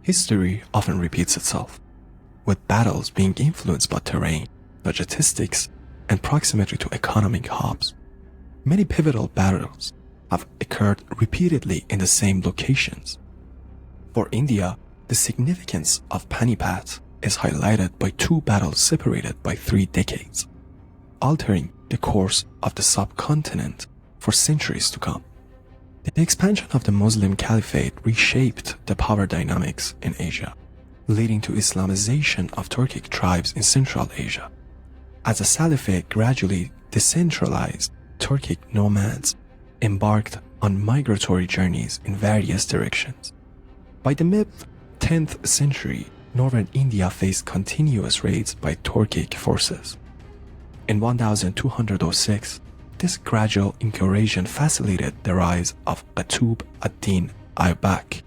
History often repeats itself, with battles being influenced by terrain, logistics, and proximity to economic hubs. Many pivotal battles have occurred repeatedly in the same locations. For India, the significance of Panipat is highlighted by two battles separated by 3 decades, altering the course of the subcontinent for centuries to come. The expansion of the Muslim Caliphate reshaped the power dynamics in Asia, leading to Islamization of Turkic tribes in Central Asia. As the Salafate gradually decentralized, Turkic nomads embarked on migratory journeys in various directions. By the mid-10th century, northern India faced continuous raids by Turkic forces. In 1206, this gradual incursion facilitated the rise of Qutb ad-Din Aybak,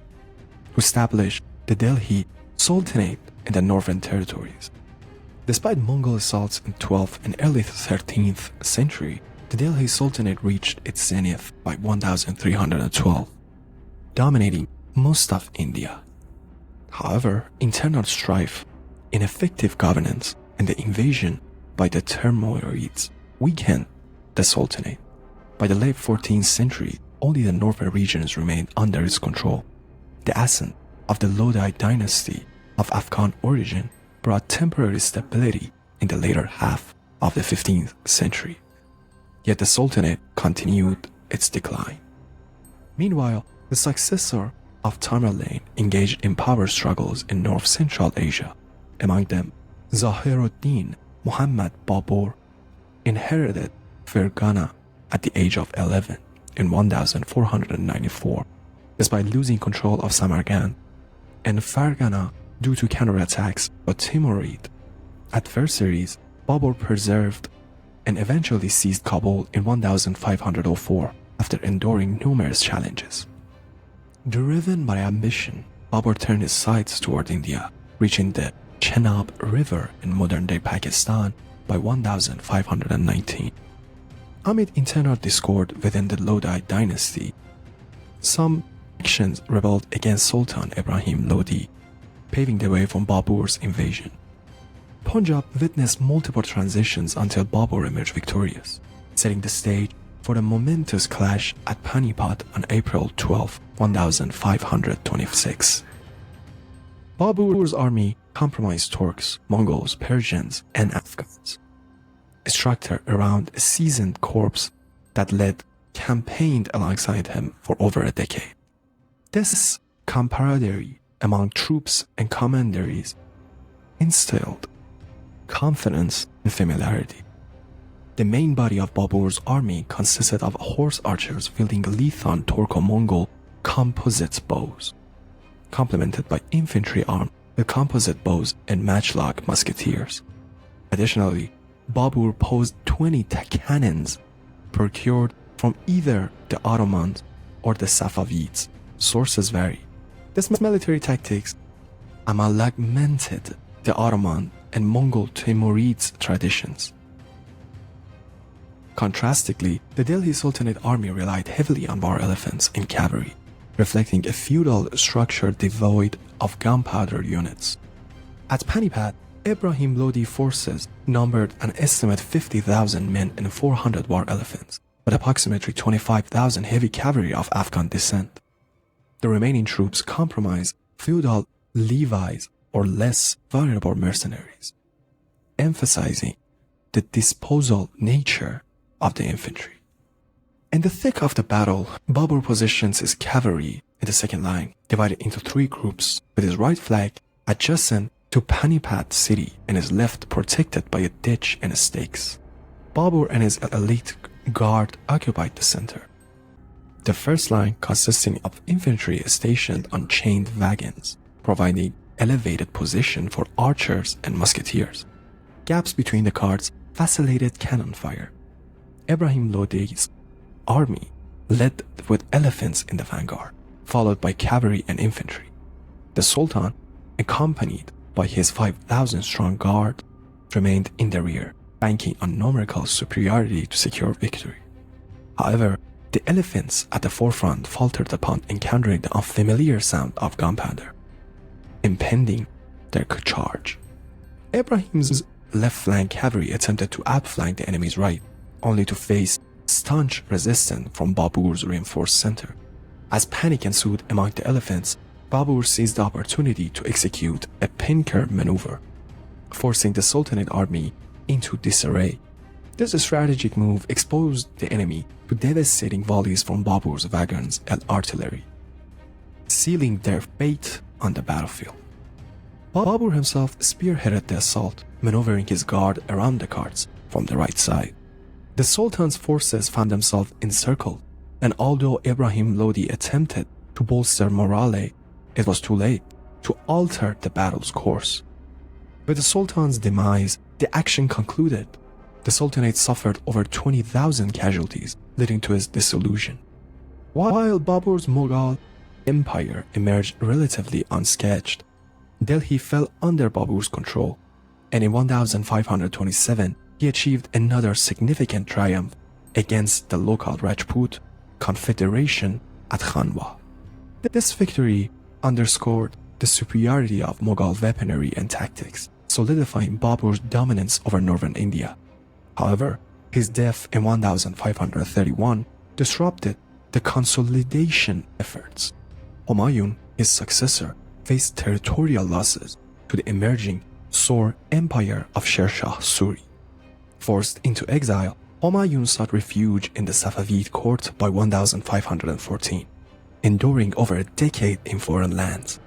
who established the Delhi Sultanate in the northern territories. Despite Mongol assaults in 12th and early 13th century, the Delhi Sultanate reached its zenith by 1312, dominating most of India. However, internal strife, ineffective governance, and the invasion by the Timurids weakened the Sultanate. By the late 14th century, only the northern regions remained under its control. The ascent of the Lodi dynasty of Afghan origin brought temporary stability in the later half of the 15th century. Yet the Sultanate continued its decline. Meanwhile, the successor of Tamerlane engaged in power struggles in north-central Asia. Among them, Zahiruddin Muhammad Babur inherited Fergana at the age of 11 in 1494, despite losing control of Samarkand and Fergana due to counterattacks by Timurid adversaries. Babur preserved and eventually seized Kabul in 1504 after enduring numerous challenges. Driven by ambition, Babur turned his sights toward India, reaching the Chenab River in modern-day Pakistan by 1519. Amid internal discord within the Lodi dynasty, some factions rebelled against Sultan Ibrahim Lodi, paving the way for Babur's invasion. Punjab witnessed multiple transitions until Babur emerged victorious, setting the stage for the momentous clash at Panipat on April 12, 1526. Babur's army comprised Turks, Mongols, Persians, and Afghans, structured around a seasoned corps that campaigned alongside him for over a decade. This camaraderie among troops and commanderies instilled confidence and familiarity. The main body of Babur's army consisted of horse archers wielding Lethon Turco-Mongol composite bows, complemented by infantry armed with composite bows and matchlock musketeers. Additionally, Babur posed 20 cannons procured from either the Ottomans or the Safavids. Sources vary. This military tactics amalgamated the Ottoman and Mongol Timurids traditions. Contrastingly, the Delhi Sultanate army relied heavily on war elephants and cavalry, reflecting a feudal structure devoid of gunpowder units. At Panipat, Ibrahim Lodi forces numbered an estimated 50,000 men and 400 war elephants, with approximately 25,000 heavy cavalry of Afghan descent. The remaining troops comprised feudal levies or less vulnerable mercenaries, emphasizing the disposal nature of the infantry. In the thick of the battle, Babur positions his cavalry in the second line, divided into 3 groups, with his right flank adjacent to Panipat city and his left protected by a ditch and stakes. Babur and his elite guard occupied the center. The first line consisting of infantry stationed on chained wagons, providing elevated position for archers and musketeers. Gaps between the carts facilitated cannon fire. Ibrahim Lodi's army led with elephants in the vanguard, followed by cavalry and infantry. The Sultan, accompanied by his 5,000-strong guard, remained in the rear, banking on numerical superiority to secure victory. However, the elephants at the forefront faltered upon encountering the unfamiliar sound of gunpowder. impending their charge. Ibrahim's left flank cavalry attempted to outflank the enemy's right, only to face staunch resistance from Babur's reinforced center. As panic ensued among the elephants, Babur seized the opportunity to execute a pincer maneuver, forcing the Sultanate army into disarray. This strategic move exposed the enemy to devastating volleys from Babur's wagons and artillery, sealing their fate on the battlefield. Babur himself spearheaded the assault, maneuvering his guard around the carts from the right side. The Sultan's forces found themselves encircled, and although Ibrahim Lodi attempted to bolster morale, it was too late to alter the battle's course. With the Sultan's demise, the action concluded. The Sultanate suffered over 20,000 casualties, leading to its dissolution. While Babur's Mughal Empire emerged relatively unscathed, Delhi fell under Babur's control, and in 1527 he achieved another significant triumph against the local Rajput confederation at Khanwa. This victory underscored the superiority of Mughal weaponry and tactics, solidifying Babur's dominance over northern India. However, his death in 1531 disrupted the consolidation efforts. Humayun, his successor, faced territorial losses to the emerging Sor Empire of Sher Shah Suri. Forced into exile, Humayun sought refuge in the Safavid court by 1514, enduring over a decade in foreign lands.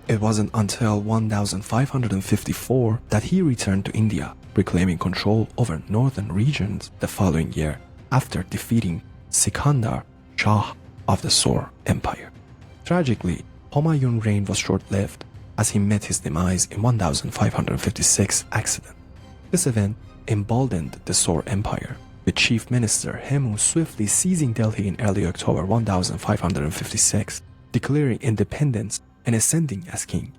It wasn't until 1554 that he returned to India, reclaiming control over northern regions the following year after defeating Sikandar Shah of the Sor Empire. Tragically, Humayun's reign was short-lived as he met his demise in 1556 accident. This event emboldened the Sor Empire, with Chief Minister Hemu swiftly seizing Delhi in early October 1556, declaring independence and ascending as king.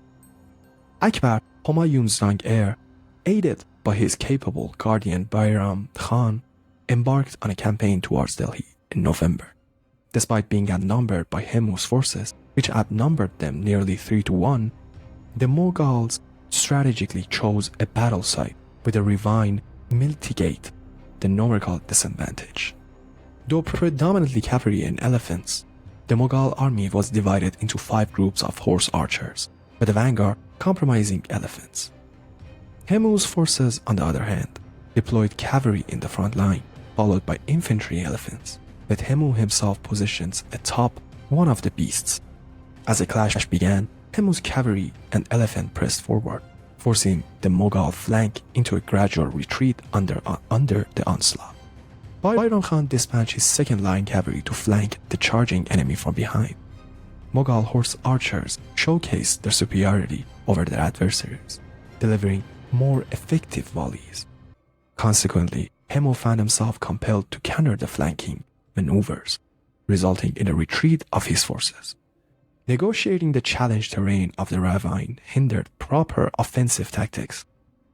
Akbar, Humayun's young heir, aided by his capable guardian Bayram Khan, embarked on a campaign towards Delhi in November. Despite being outnumbered by Hemu's forces, which outnumbered them nearly 3-1, the Mughals strategically chose a battle site with a ravine to mitigate the numerical disadvantage. Though predominantly cavalry and elephants, the Mughal army was divided into 5 groups of horse archers, with the vanguard comprising elephants. Hemu's forces, on the other hand, deployed cavalry in the front line, followed by infantry elephants, with Hemu himself positioned atop one of the beasts. As the clash began, Hemu's cavalry and elephant pressed forward, forcing the Mughal flank into a gradual retreat under the onslaught. Bayram Khan dispatched his second-line cavalry to flank the charging enemy from behind. Mughal horse archers showcased their superiority over their adversaries, delivering more effective volleys. Consequently, Hemu found himself compelled to counter the flanking maneuvers, resulting in a retreat of his forces. Negotiating the challenged terrain of the ravine hindered proper offensive tactics.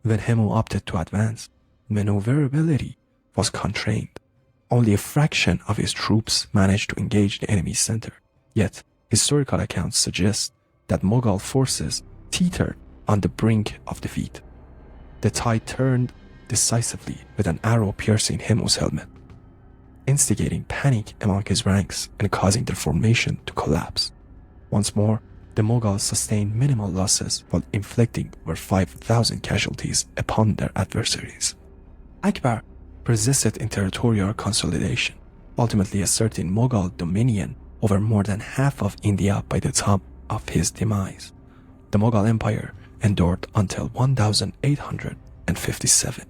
When Hemu opted to advance, maneuverability was constrained. Only a fraction of his troops managed to engage the enemy's center. Yet, historical accounts suggest that Mughal forces teetered on the brink of defeat. The tide turned decisively with an arrow piercing Hemu's helmet, instigating panic among his ranks and causing their formation to collapse. Once more, the Mughals sustained minimal losses while inflicting over 5,000 casualties upon their adversaries. Akbar persisted in territorial consolidation, ultimately asserting Mughal dominion over more than half of India by the time of his demise. The Mughal Empire endured until 1857.